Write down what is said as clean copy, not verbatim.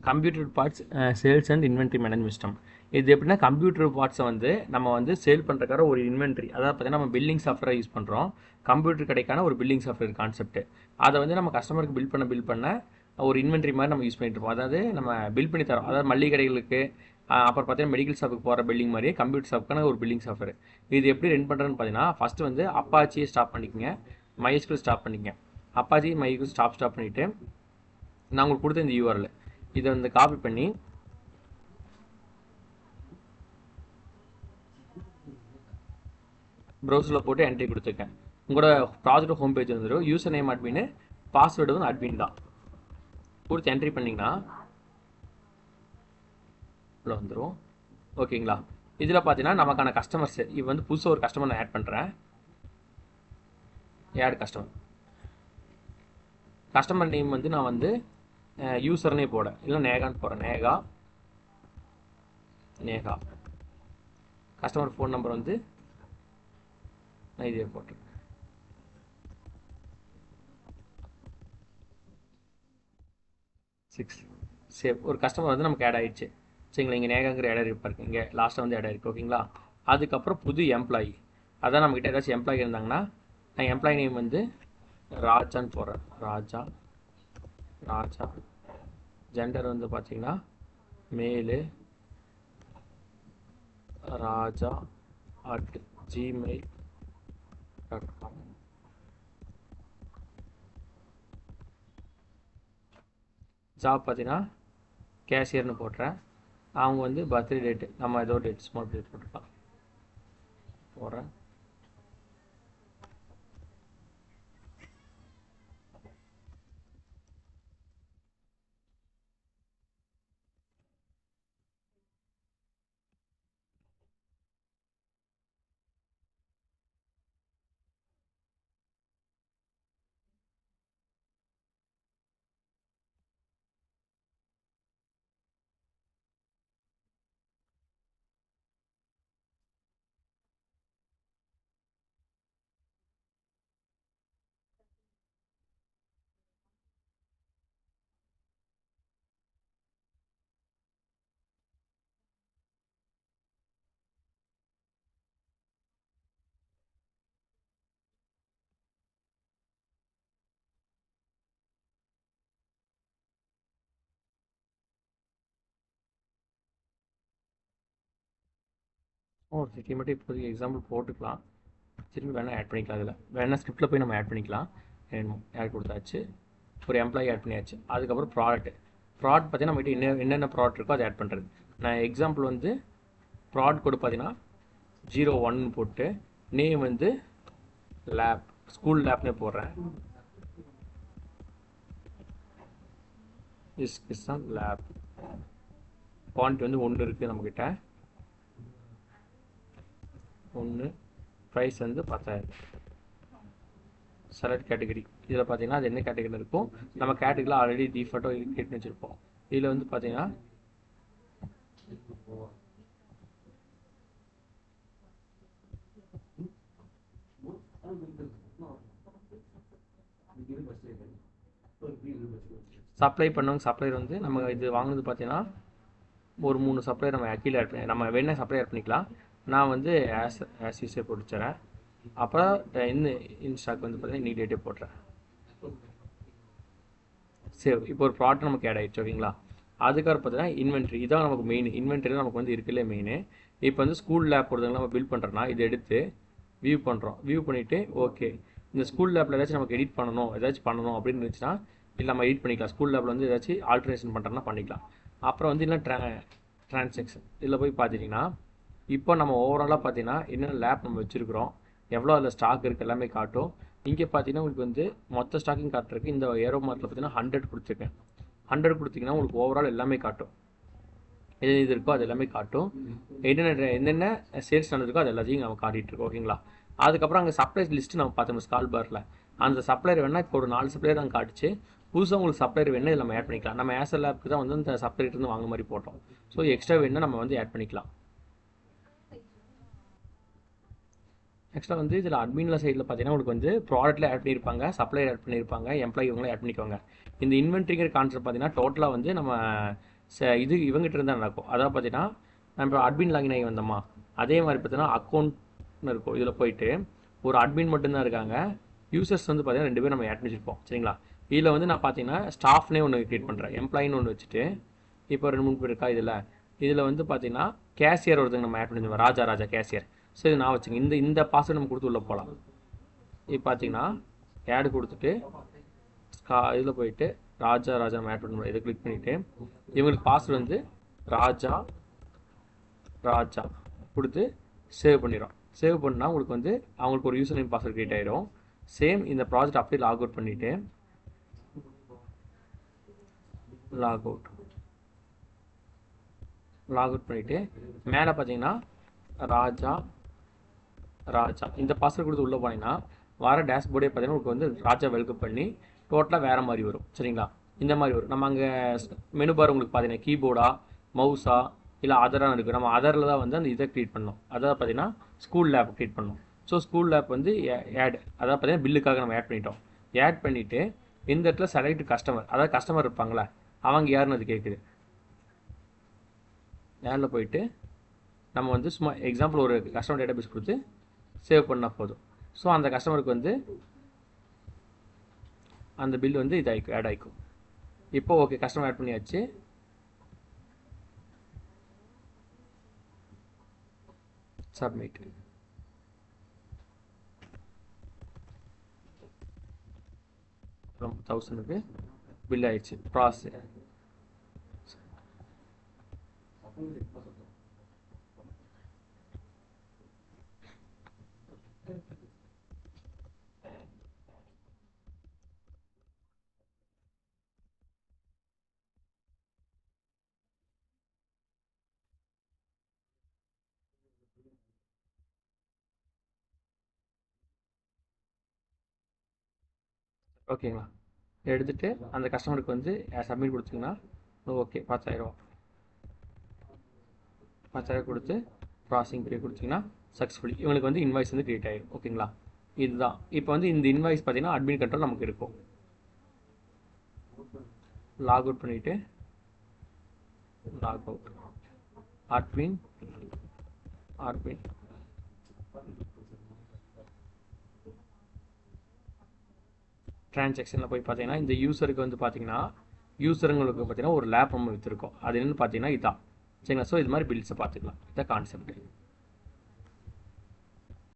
Computer parts sales and inventory management system. இது எப்படின்னா computer பார்ட்ஸை வந்து நம்ம வந்து சேல் பண்ணுறக்கான ஒரு இன்வென்ட்ரி, அதாவது பார்த்தீங்கன்னா நம்ம பில்லிங் சாஃப்ட்வேர் யூஸ் பண்ணுறோம். கம்ப்யூட்டர் கடைக்கான ஒரு பில்லிங் சாஃப்ட்வேர் கான்செப்ட். அதை வந்து நம்ம கஸ்டமருக்கு பில் பண்ண ஒரு இன்வென்ட்ரி மாதிரி நம்ம யூஸ் பண்ணிட்டு இருப்போம். அதாவது நம்ம பில் பண்ணி தரோம். அதாவது மளிகை கடைகளுக்கு அப்புறம் பார்த்தீங்கன்னா மெடிக்கல் ஷாப்புக்கு போகிற பில்லிங் மாதிரியே கம்ப்யூட்டர் ஷாப்புக்கான ஒரு பில்லிங் சாஃப்ட்வேர். இது எப்படி ரன் பண்ணுறதுன்னு பார்த்தீங்கன்னா ஃபஸ்ட்டு வந்து அப்பாச்சியை ஸ்டாப் பண்ணிக்கங்க, MySQL ஸ்டாப் பண்ணிக்கங்க. அப்பாச்சி MySQL ஸ்டாப் பண்ணிவிட்டு நான் உங்களுக்கு கொடுத்த இந்த URL இதை வந்து காப்பி பண்ணி ப்ரௌசரில் போட்டு என்ட்ரி கொடுத்துருக்கேன். உங்களோட ப்ராஜெக்ட் ஹோம் பேஜ் வந்துடும். யூசர் நேம் அட்மின், பாஸ்வேர்டு வந்து அட்மின் தான். கொடுத்து என்ட்ரி பண்ணிங்கன்னா உள்ள வந்துடும். ஓகேங்களா? இதில் பார்த்தீங்கன்னா நமக்கான கஸ்டமர்ஸ் இது வந்து புதுசாக ஒரு கஸ்டமர் நான் ஆட் பண்ணுறேன். ஆட் கஸ்டமர் நேம் வந்து நான் வந்து யூசர்னே போட இல்லை நேகான்னு போகிறேன். நேகா. கஸ்டமர் ஃபோன் நம்பர் வந்து நான் இதே போட்டிருக்கேன். சேவ். ஒரு கஸ்டமர் வந்து நமக்கு ஆட் ஆயிடுச்சு. சரிங்களா? இங்கே நேகாங்கிற ஆட் ஆகிருப்பாருக்கு. இங்கே லாஸ்ட்டாக வந்து ஆட் ஆகிருக்கு. ஓகேங்களா? அதுக்கப்புறம் புது எம்ப்ளாயி, அதான் நம்மக்கிட்ட ஏதாச்சும் எம்ப்ளாயி இருந்தாங்கன்னா நான் எம்ப்ளாயி நேம் வந்து ராஜான்னு போடுறேன். ராஜா. ஜெண்டர் வந்து பார்த்தீங்கன்னா மேலு. ராஜா @gmail.com. ஜாப் பார்த்தீங்கன்னா கேஷியர்னு போட்டுறேன். அவங்க வந்து பர்த்டே டேட்டு நம்ம ஏதோ டேட் ஸ்மால் டேட் போட்டுக்கலாம். போடுறேன். சிட்டி மட்டும் இப்போதைக்கு எக்ஸாம்பிள் போட்டுக்கலாம். திரும்பி வேணால் ஆட் பண்ணிக்கலாம். அதில் வேணால் ஸ்கிரிப்டில் போய் நம்ம ஆட் பண்ணிக்கலாம். ஆட் கொடுத்தாச்சு. ஒரு எம்ப்ளாயி ஆட் பண்ணியாச்சு. அதுக்கப்புறம் ப்ராடக்ட் பார்த்தீங்கன்னா நம்மகிட்ட என்னென்ன ப்ராடக்ட் இருக்கோ அதை ஆட் பண்ணுறது. நான் எக்ஸாம்பிள் வந்து ப்ராடக்ட் கோடு பார்த்தீங்கன்னா 01 போட்டு நேம் வந்து லேப், ஸ்கூல் லேப்னே போடுறேன். Is lab. குவான்டிட்டி வந்து 1 இருக்குது நம்மக்கிட்ட. 1. ப்ரைஸ் வந்து 10,000. Select category. இதில் பார்த்தீங்கன்னா அது என்ன கேட்டகரியில் இருக்கும், நம்ம கேட்டகரியில் ஆல்ரெடி டிஃபால்ட்டாக கிரியேட் பண்ணி வச்சுருப்போம். இதில் வந்து பார்த்தீங்கன்னா சப்ளை பண்ணவங்க சப்ளையர் வந்து நம்ம இது வாங்கினது பார்த்தீங்கன்னா ஒரு 3 சப்ளையர் நம்ம கீழே ஆட் பண்ணி நம்ம வேணா சப்ளை ஆட் பண்ணிக்கலாம். நான் வந்து ஆஸ் யூஸே போட்டுச்சுறேன். அப்புறம் இந்த இன்ஸ்டாக் வந்து பார்த்தீங்கன்னா நீ டேட்டே போட்டுறேன். சரி, இப்போ ஒரு ப்ராடக்ட் நமக்கு ஆட் ஆகிடுச்சு. ஓகேங்களா? அதுக்கப்புறம் பார்த்தீங்கன்னா இன்வென்ட்ரி. இதான் நமக்கு மெயின். இன்வென்ட்ரி நமக்கு வந்து இருக்குல்ல மெயின். இப்போ வந்து ஸ்கூல் லேப் ஒருத்தவங்க நம்ம பில் பண்ணுறோன்னா இதை எடுத்து வியூ பண்ணுறோம். வியூ பண்ணிவிட்டு ஓகே இந்த ஸ்கூல் லேப்பில் ஏதாச்சும் நமக்கு எடிட் பண்ணணும் அப்படின்னு இருந்துச்சுன்னா இல்லை நம்ம எடிட் பண்ணிக்கலாம். ஸ்கூல் லேப்பில் வந்து ஏதாச்சும் ஆல்ட்ரேஷன் பண்ணுறோன்னா பண்ணிக்கலாம். அப்புறம் வந்து இல்லை ட்ரான்சாக்ஷன் இதில் போய் பார்த்துட்டிங்கன்னா இப்போ நம்ம ஓவராலாக பார்த்தீங்கன்னா என்னென்ன லேப் நம்ம வச்சுருக்கிறோம், எவ்வளோ அதில் ஸ்டாக் இருக்குது எல்லாமே காட்டும். இங்கே பார்த்தீங்கன்னா உங்களுக்கு வந்து மொத்த ஸ்டாக்கிங் காட்டுறதுக்கு இந்த ஏரோ மார்க்கில் பார்த்தீங்கன்னா 100 கொடுத்துருக்கேன். 100 கொடுத்தீங்கன்னா உங்களுக்கு ஓவரால் எல்லாமே காட்டும். இது இருக்கோ அது எல்லாமே காட்டும். என்னென்ன சேல்ஸ் நடந்திருக்கோ அது எல்லாத்தையும் நம்ம காட்டிகிட்டு இருக்கோம். ஓகேங்களா? அதுக்கப்புறம் அங்கே சப்ளைஸ் லிஸ்ட்டு நம்ம பார்த்தோம் ஸ்கால் பாரில். அந்த சப்ளையர் வேணால் இப்போ ஒரு 4 சப்ளையர் தான் காட்டுச்சு. புதுசாக உங்களுக்கு சப்ளையர் வேணால் இதில் நம்ம ஆட் பண்ணிக்கலாம். நம்ம ஏசல் லேப்புக்கு தான் வந்து இந்த சப்ளையர்லேருந்து வாங்க மாதிரி போட்டோம். ஸோ எக்ஸ்ட்ரா வேணால் நம்ம வந்து ஆட் பண்ணிக்கலாம். ஆக்சுவலாக வந்து இதில் அட்மினில் சைடில் பார்த்தீங்கன்னா உங்களுக்கு வந்து ப்ராடக்ட்டில் ஆட் பண்ணியிருப்பாங்க, சப்ளையர் ஆட் பண்ணியிருப்பாங்க, எம்ப்ளாயி இவங்களே ஆட் பண்ணிக்கோங்க. இந்த இன்வென்ட்ரிங்கிற கான்செப்ட் பார்த்தீங்கன்னா டோட்டலாக வந்து நம்ம இது இவங்ககிட்ட இருந்தால் நடக்கும். அதாவது பார்த்தீங்கன்னா நம்ம அட்மின் லாகின் ஆகி வந்தோமா, அதே மாதிரி பார்த்தீங்கன்னா அக்கௌண்ட்னு இருக்கும். இதில் போயிட்டு ஒரு அட்மின் மட்டும்தான் இருக்காங்க, யூசர்ஸ் வந்து பார்த்தீங்கன்னா 2 பேர் நம்ம ஆட் பண்ணிச்சிருப்போம். சரிங்களா? இதில் வந்து நான் பார்த்தீங்கன்னா ஸ்டாஃப்னே ஒன்று க்ரியேட் பண்ணுறேன், எம்ப்ளாயின்னு ஒன்று வச்சுட்டு இப்போ 2-3 பேர் இருக்கா இதில் வந்து பார்த்தீங்கன்னா கேஷியர் ஒருத்தங்க நம்ம ஆட் பண்ணிருந்தோம், ராஜா கேஷியர். ஸோ இது நான் வச்சுங்க, இந்த பாஸ்வேர்டு நம்ம கொடுத்து உள்ளே போகலாம். இப்போ பார்த்தீங்கன்னா ஆடு கொடுத்துட்டு இதில் போயிட்டு ராஜா நம்ம ஆட் பண்ண இதை கிளிக் பண்ணிவிட்டு இவங்களுக்கு பாஸ்வேர்டு வந்து ராஜா கொடுத்து சேவ் பண்ணிடும். சேவ் பண்ணால் உங்களுக்கு வந்து அவங்களுக்கு ஒரு யூசர் நேம் பாஸ்வேர்டு க்ரியேட் ஆகிடும். சேம் இந்த ப்ராஜெக்ட் அப்படியே லாக் அவுட் பண்ணிவிட்டு லாக் அவுட் பண்ணிவிட்டு மேலே பார்த்தீங்கன்னா ராஜா இந்த பாஸ்வேர்டு கொடுத்து உள்ளே போனீங்கன்னா வர டேஷ்போர்டே பார்த்தீங்கன்னா உங்களுக்கு வந்து ராஜா வெல்கம் பண்ணி டோட்டலாக வேறு மாதிரி வரும். சரிங்களா? இந்த மாதிரி வரும். நம்ம அங்கே மெனு பார் உங்களுக்கு பார்த்தீங்கன்னா கீபோர்டா, மவுஸா, இல்லை அதராக இருக்குது. நம்ம அதரில் தான் வந்து அந்த இதை க்ரியேட் பண்ணோம். அதாவது பார்த்தீங்கன்னா ஸ்கூல் லேப் க்ரியேட் பண்ணோம். ஸோ ஸ்கூல் லேப் வந்து அதாவது பார்த்தீங்கன்னா பில்லுக்காக நம்ம ஆட் பண்ணிட்டோம். ஆட் பண்ணிவிட்டு இந்த இடத்துல செலக்ட் கஸ்டமர், அதாவது கஸ்டமர் இருப்பாங்களே அவங்க யாருன்னு அது கேட்குது. நேரில் போயிட்டு நம்ம வந்து சும்மா எக்ஸாம்பிள் ஒரு கஸ்டமர் டேட்டாபேஸ் கொடுத்து சேவ் பண்ணால் போதும். ஸோ அந்த கஸ்டமருக்கு வந்து அந்த பில் வந்து இது ஆட் ஆகிக்கும். இப்போ ஓகே, கஸ்டமர் ஆட் பண்ணியாச்சு. சப்மிட். அப்புறம் 1000க்கு பில் ஆயிடுச்சு. ப்ராசஸ் ஓகேங்களா? எடுத்துகிட்டு அந்த கஸ்டமருக்கு வந்து சப்மிட் கொடுத்தீங்கன்னா ஓகே 10,000 கொடுத்து ப்ராசஸிங் பீரியட் கொடுத்தீங்கன்னா சக்ஸஸ்ஃபுல்லி இவங்களுக்கு வந்து இன்வாய்ஸ் வந்து க்ரியேட் ஆகிடும். ஓகேங்களா? இதுதான் இப்போ வந்து இந்த இன்வாய்ஸ் பார்த்தீங்கன்னா அட்மின் கண்ட்ரோல் நமக்கு இருக்கும். லாக் அவுட் பண்ணிவிட்டு லாக் அவுட் அட்மின் ட்ரான்சாக்ஷனில் போய் பார்த்தீங்கன்னா இந்த யூசருக்கு வந்து பார்த்தீங்கன்னா யூசருங்களுக்கு பார்த்தீங்கன்னா ஒரு லேப் நம்ம விற்றுருக்கோம். அது என்னென்னு பார்த்தீங்கன்னா இதான். சரிங்களா? ஸோ இது மாதிரி பில்ஸை பார்த்துக்கலாம். இதான் கான்செப்ட்.